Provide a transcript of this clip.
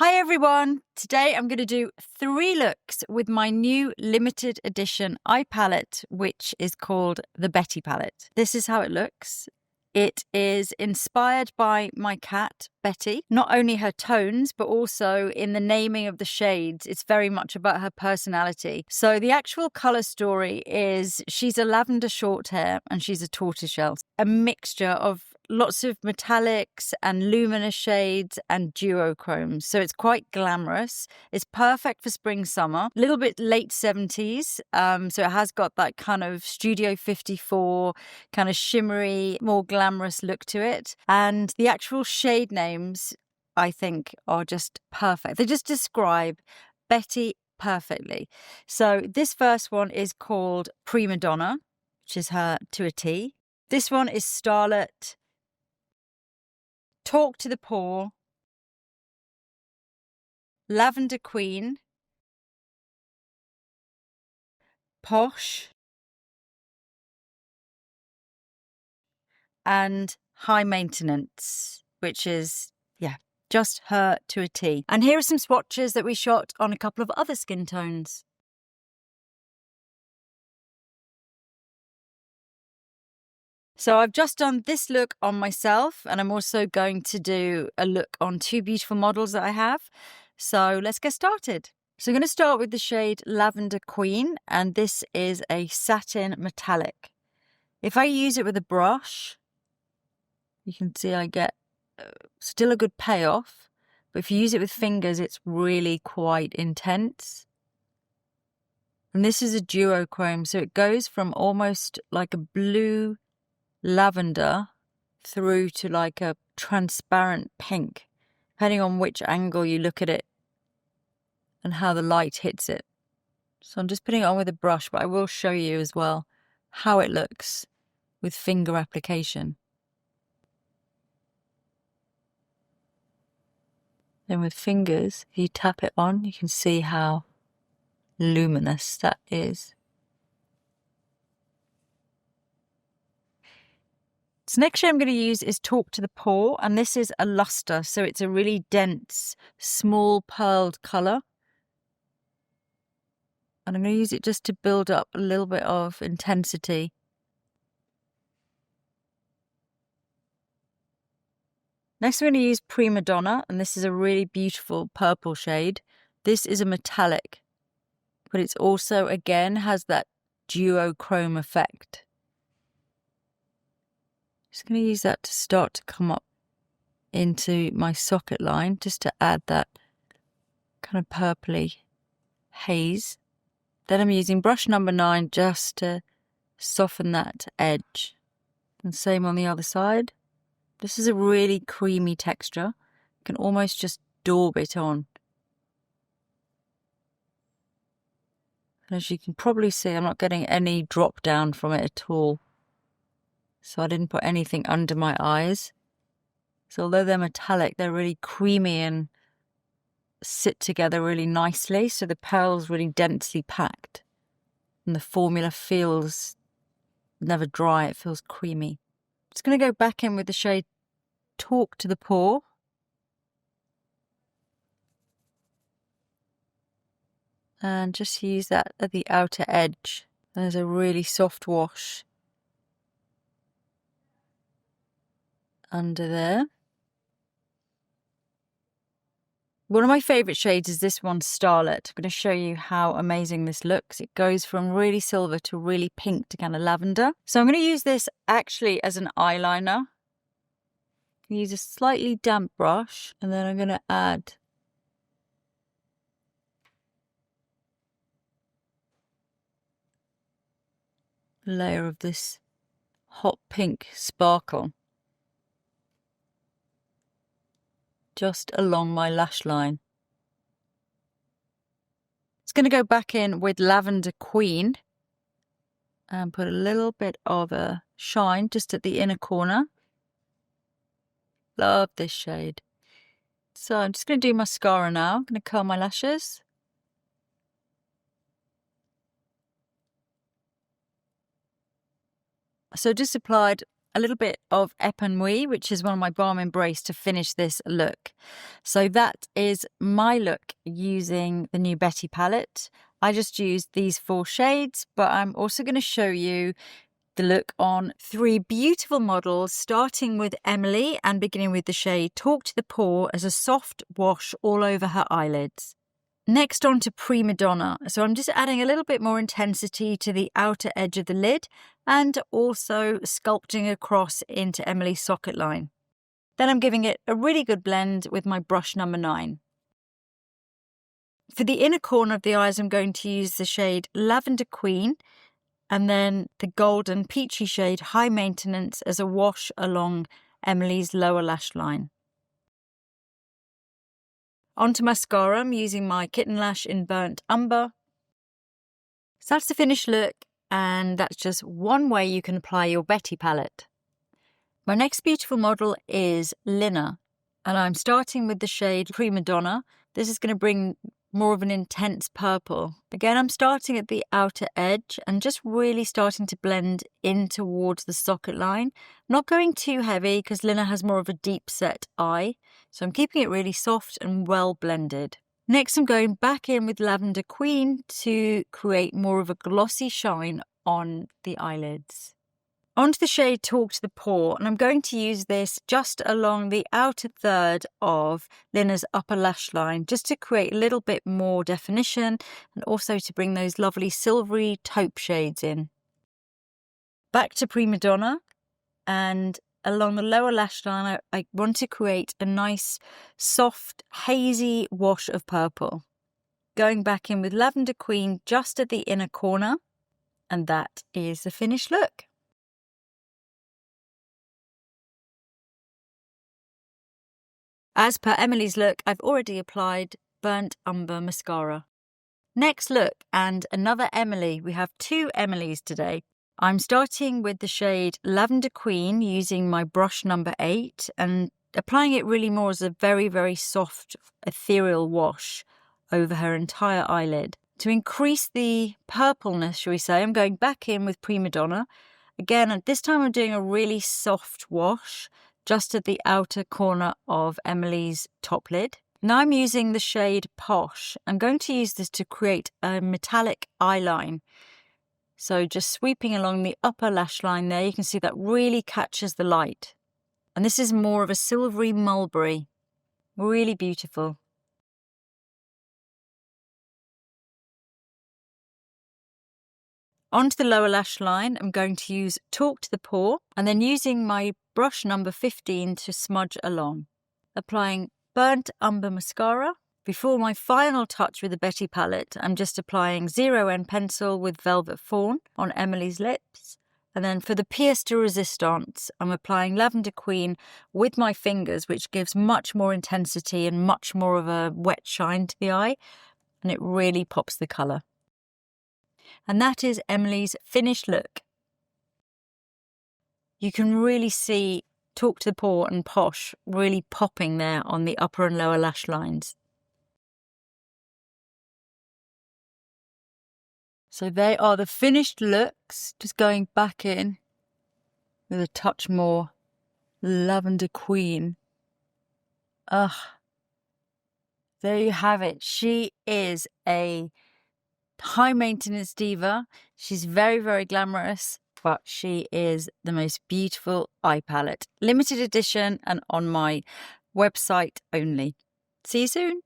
Hi everyone! Today I'm going to do 3 looks with my new limited edition eye palette, which is called the Betty palette. This is how it looks. It is inspired by my cat, Betty. Not only her tones, but also in the naming of the shades. It's very much about her personality. So the actual colour story is she's a lavender short hair and she's a tortoiseshell. A mixture of lots of metallics and luminous shades and duochromes. So it's quite glamorous. It's perfect for spring, summer. A little bit late 70s. So it has got that kind of Studio 54, kind of shimmery, more glamorous look to it. And the actual shade names, I think, are just perfect. They just describe Betty perfectly. So this first one is called Prima Donna, which is her to a T. This one is Starlet, Talk to the Poor, Lavender Queen, Posh, and High Maintenance, which is, just her to a T. And here are some swatches that we shot on a couple of other skin tones. So I've just done this look on myself, and I'm also going to do a look on 2 beautiful models that I have. So let's get started. So I'm going to start with the shade Lavender Queen, and this is a satin metallic. If I use it with a brush, you can see I get still a good payoff, but if you use it with fingers, it's really quite intense. And this is a duochrome, so it goes from almost like a blue lavender through to like a transparent pink, depending on which angle you look at it and how the light hits it. So I'm just putting it on with a brush, but I will show you as well how it looks with finger application. Then with fingers, if you tap it on, you can see how luminous that is. So next shade I'm going to use is Talk to the Poor, and this is a luster, so it's a really dense, small pearled colour. And I'm going to use it just to build up a little bit of intensity. Next I'm going to use Prima Donna, and this is a really beautiful purple shade. This is a metallic, but it's also, again, has that duochrome effect. Just going to use that to start to come up into my socket line, just to add that kind of purpley haze. Then I'm using brush number 9 just to soften that edge. And same on the other side. This is a really creamy texture. You can almost just daub it on. And as you can probably see, I'm not getting any drop down from it at all. So I didn't put anything under my eyes. So although they're metallic, they're really creamy and sit together really nicely. So the pearl's really densely packed. And the formula feels never dry, it feels creamy. Just going to go back in with the shade Talk to the Poor. And just use that at the outer edge. There's a really soft wash under there. One of my favourite shades is this one, Starlet. I'm going to show you how amazing this looks. It goes from really silver to really pink to kind of lavender. So I'm going to use this actually as an eyeliner. Use a slightly damp brush, and then I'm going to add a layer of this hot pink sparkle just along my lash line. It's going to go back in with Lavender Queen and put a little bit of a shine just at the inner corner. Love this shade. So I'm just going to do mascara now. I'm going to curl my lashes. So just applied a little bit of Epanouie, which is one of my Balm Embrace, to finish this look. So that is my look using the new Betty palette. I just used these 4 shades, but I'm also going to show you the look on 3 beautiful models, starting with EMILIE and beginning with the shade Talk to the Pore as a soft wash all over her eyelids. Next on to Prima Donna. So I'm just adding a little bit more intensity to the outer edge of the lid and also sculpting across into EMILIE's socket line. Then I'm giving it a really good blend with my brush number 9. For the inner corner of the eyes, I'm going to use the shade Lavender Queen and then the golden peachy shade High Maintenance as a wash along EMILIE's lower lash line. Onto mascara, I'm using my Kitten Lash in Burnt Umber. So that's the finished look, and that's just one way you can apply your Betty palette. My next beautiful model is LINA, and I'm starting with the shade Prima Donna. This is going to bring more of an intense purple. Again, I'm starting at the outer edge and just really starting to blend in towards the socket line. Not going too heavy because Lina has more of a deep set eye, so I'm keeping it really soft and well blended. Next, I'm going back in with Lavender Queen to create more of a glossy shine on the eyelids. Onto the shade Talk to the Pore, and I'm going to use this just along the outer third of Lina's upper lash line, just to create a little bit more definition and also to bring those lovely silvery taupe shades in. Back to Prima Donna, and along the lower lash line, I want to create a nice, soft, hazy wash of purple. Going back in with Lavender Queen just at the inner corner, and that is the finished look. As per Emily's look, I've already applied Burnt Umber mascara. Next look, and another Emilie. We have 2 Emilies today. I'm starting with the shade Lavender Queen using my brush number 8 and applying it really more as a very, very soft, ethereal wash over her entire eyelid. To increase the purpleness, shall we say, I'm going back in with Prima Donna. Again, at this time I'm doing a really soft wash just at the outer corner of Emily's top lid. Now I'm using the shade Posh. I'm going to use this to create a metallic eyeline. So just sweeping along the upper lash line there, you can see that really catches the light. And this is more of a silvery mulberry. Really beautiful. Onto the lower lash line, I'm going to use Talk to the Pore and then using my brush number 15 to smudge along. Applying Burnt Umber mascara. Before my final touch with the Betty palette, I'm just applying 0N pencil with Velvet Fawn on Emily's lips. And then for the Pièce de Resistance, I'm applying Lavender Queen with my fingers, which gives much more intensity and much more of a wet shine to the eye. And it really pops the colour. And that is Emily's finished look. You can really see Talk to the Pore and Posh really popping there on the upper and lower lash lines. So they are the finished looks. Just going back in with a touch more Lavender Queen. Ugh. There you have it. She is a high maintenance diva. She's very, very glamorous, but she is the most beautiful eye palette. Limited edition and on my website only. See you soon.